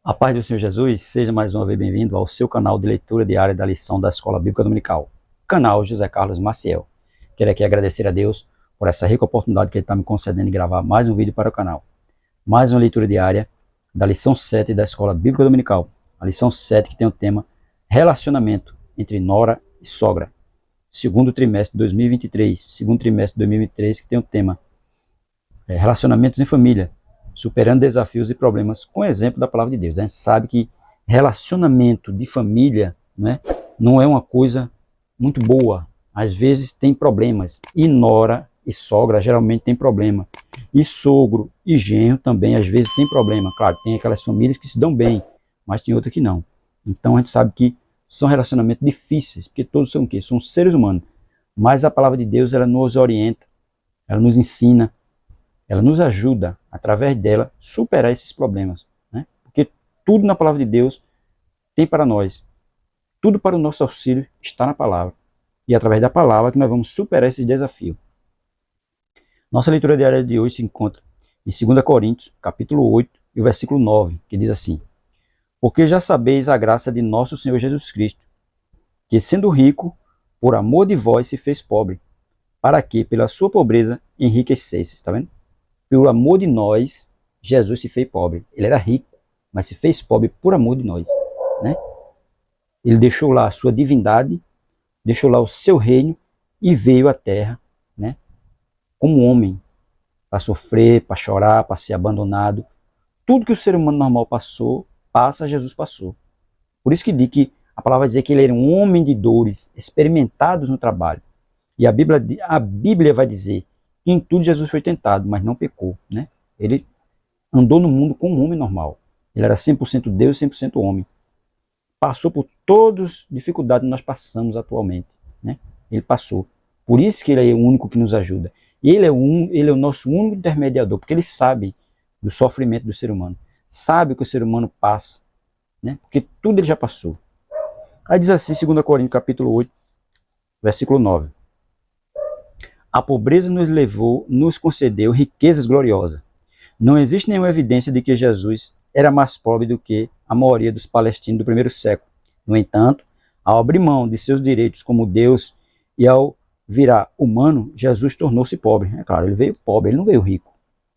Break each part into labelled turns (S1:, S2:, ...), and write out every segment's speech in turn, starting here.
S1: A paz do Senhor Jesus, seja mais uma vez bem-vindo ao seu canal de leitura diária da lição da Escola Bíblica Dominical, canal José Carlos Maciel. Quero aqui agradecer a Deus por essa rica oportunidade que Ele está me concedendo de gravar mais um vídeo para o canal. Mais uma leitura diária da lição 7 da Escola Bíblica Dominical, a lição 7 que tem o tema Relacionamento entre Nora e Sogra. Segundo trimestre de 2023, que tem o tema Relacionamentos em Família, superando desafios e problemas com exemplo da palavra de Deus. A gente sabe que relacionamento de família, né, não é uma coisa muito boa. Às vezes tem problemas. E nora e sogra geralmente tem problema. E sogro e genro também às vezes tem problema. Claro, tem aquelas famílias que se dão bem, mas tem outras que não. Então a gente sabe que são relacionamentos difíceis, porque todos são o quê? São seres humanos. Mas a palavra de Deus, ela nos orienta, ela nos ensina, ela nos ajuda, através dela, superar esses problemas, né? Porque tudo na palavra de Deus tem para nós. Tudo para o nosso auxílio está na palavra. E é através da palavra que nós vamos superar esses desafios. Nossa leitura diária de hoje se encontra em 2 Coríntios, capítulo 8, e o versículo 9, que diz assim: Porque já sabeis a graça de nosso Senhor Jesus Cristo, que sendo rico, por amor de vós se fez pobre, para que, pela sua pobreza, enriquecesseis. Está vendo? Pelo amor de nós, Jesus se fez pobre. Ele era rico, mas se fez pobre por amor de nós, né? Ele deixou lá a sua divindade, deixou lá o seu reino e veio à terra, né, como homem, para sofrer, para chorar, para ser abandonado. Tudo que o ser humano normal passa, Jesus passou. Por isso que diz que a palavra vai dizer que ele era um homem de dores, experimentados no trabalho. E a Bíblia vai dizer que em tudo Jesus foi tentado, mas não pecou, né? Ele andou no mundo como um homem normal. Ele era 100% Deus e 100% homem. Passou por todas as dificuldades que nós passamos atualmente, né? Ele passou. Por isso que ele é o único que nos ajuda. Ele é o nosso único intermediador, porque ele sabe do sofrimento do ser humano. Sabe o que o ser humano passa, né? Porque tudo ele já passou. Aí diz assim, 2 Coríntios capítulo 8, versículo 9. A pobreza nos concedeu riquezas gloriosas. Não existe nenhuma evidência de que Jesus era mais pobre do que a maioria dos palestinos do primeiro século. No entanto, ao abrir mão de seus direitos como Deus e ao virar humano, Jesus tornou-se pobre. É claro, ele veio pobre, ele não veio rico,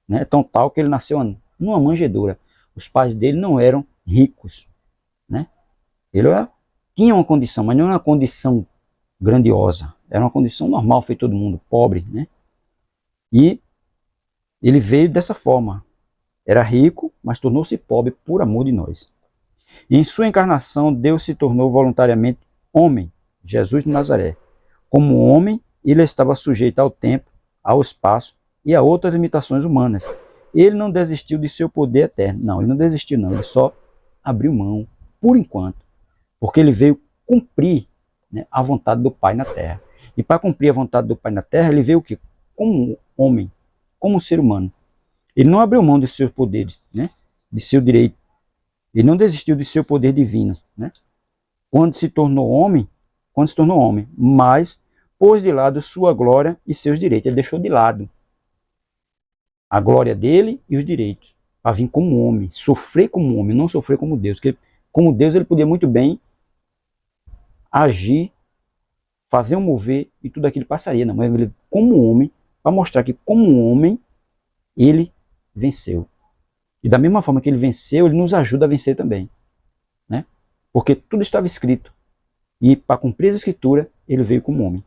S1: né? Tão tal que ele nasceu numa manjedoura. Os pais dele não eram ricos, né? Ele tinha uma condição, mas não era uma condição grandiosa. Era uma condição normal, feito todo mundo, pobre, né? E ele veio dessa forma. Era rico, mas tornou-se pobre por amor de nós. E em sua encarnação, Deus se tornou voluntariamente homem, Jesus de Nazaré. Como homem, ele estava sujeito ao tempo, ao espaço e a outras limitações humanas. Ele não desistiu de seu poder eterno. Não, ele não desistiu não, ele só abriu mão, por enquanto. Porque ele veio cumprir, né, a vontade do Pai na terra. E para cumprir a vontade do Pai na terra, ele veio o quê? Como homem, como ser humano. Ele não abriu mão de seus poderes, né, de seu direito. Ele não desistiu de seu poder divino, né, quando se tornou homem, mas pôs de lado sua glória e seus direitos. Ele deixou de lado a glória dele e os direitos, para vir como homem, sofrer como homem, não sofrer como Deus. Porque como Deus ele podia muito bem agir, fazer um mover e tudo aquilo passaria, não, mas ele como homem, para mostrar que como homem ele venceu. E da mesma forma que ele venceu, ele nos ajuda a vencer também, né? Porque tudo estava escrito. E para cumprir a escritura, ele veio como homem.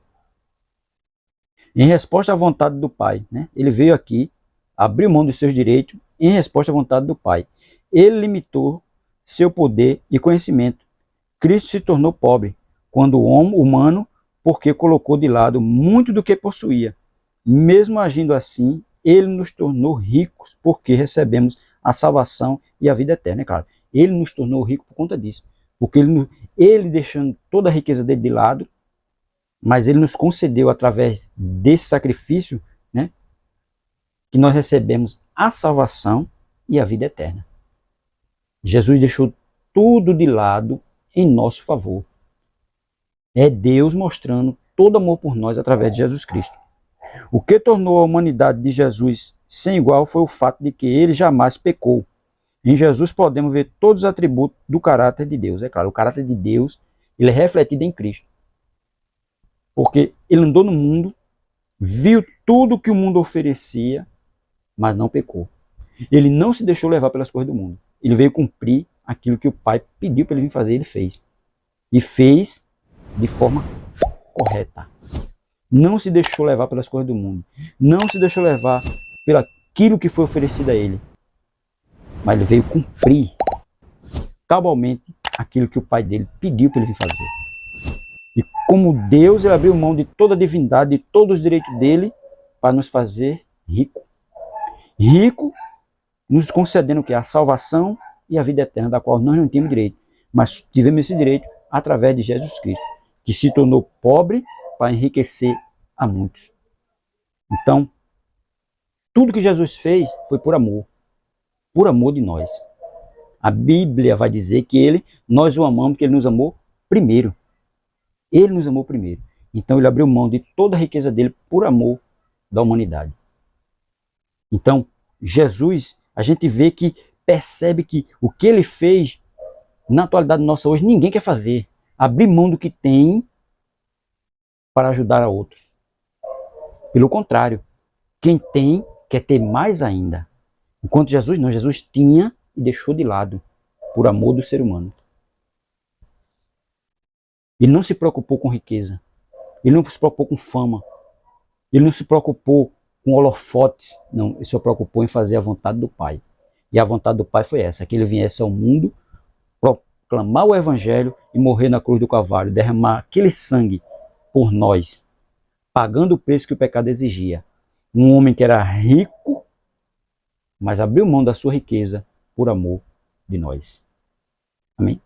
S1: Em resposta à vontade do Pai, né? Ele veio aqui, abriu mão dos seus direitos em resposta à vontade do Pai. Ele limitou seu poder e conhecimento. Cristo se tornou pobre quando o homem humano, porque colocou de lado muito do que possuía. Mesmo agindo assim, ele nos tornou ricos, porque recebemos a salvação e a vida eterna. É claro, ele nos tornou ricos por conta disso. Porque ele deixando toda a riqueza dele de lado, mas ele nos concedeu através desse sacrifício, né, que nós recebemos a salvação e a vida eterna. Jesus deixou tudo de lado em nosso favor. É Deus mostrando todo amor por nós através de Jesus Cristo. O que tornou a humanidade de Jesus sem igual foi o fato de que ele jamais pecou. Em Jesus podemos ver todos os atributos do caráter de Deus. É claro, o caráter de Deus ele é refletido em Cristo. Porque ele andou no mundo, viu tudo que o mundo oferecia, mas não pecou. Ele não se deixou levar pelas coisas do mundo. Ele veio cumprir aquilo que o Pai pediu para ele vir fazer, ele fez. E fez de forma correta. Não se deixou levar pelas coisas do mundo. Não se deixou levar pelo aquilo que foi oferecido a ele. Mas ele veio cumprir cabalmente aquilo que o Pai dele pediu para ele vir fazer. E como Deus, ele abriu mão de toda a divindade, de todos os direitos dele, para nos fazer rico. Rico, nos concedendo o que? A salvação e a vida eterna, da qual nós não tínhamos direito. Mas tivemos esse direito através de Jesus Cristo, que se tornou pobre para enriquecer a muitos. Então, tudo que Jesus fez foi por amor de nós. A Bíblia vai dizer que nós o amamos porque ele nos amou primeiro. Ele nos amou primeiro. Então ele abriu mão de toda a riqueza dele por amor da humanidade. Então, Jesus, a gente vê que, percebe que o que ele fez, na atualidade nossa hoje, ninguém quer fazer. Abrir mão do que tem para ajudar a outros. Pelo contrário, quem tem quer ter mais ainda. Enquanto Jesus não, Jesus tinha e deixou de lado, por amor do ser humano. Ele não se preocupou com riqueza. Ele não se preocupou com fama. Ele não se preocupou com holofotes. Não, ele se preocupou em fazer a vontade do Pai. E a vontade do Pai foi essa, que ele viesse ao mundo, proclamar o Evangelho e morrer na cruz do Calvário, derramar aquele sangue por nós, pagando o preço que o pecado exigia. Um homem que era rico, mas abriu mão da sua riqueza por amor de nós. Amém?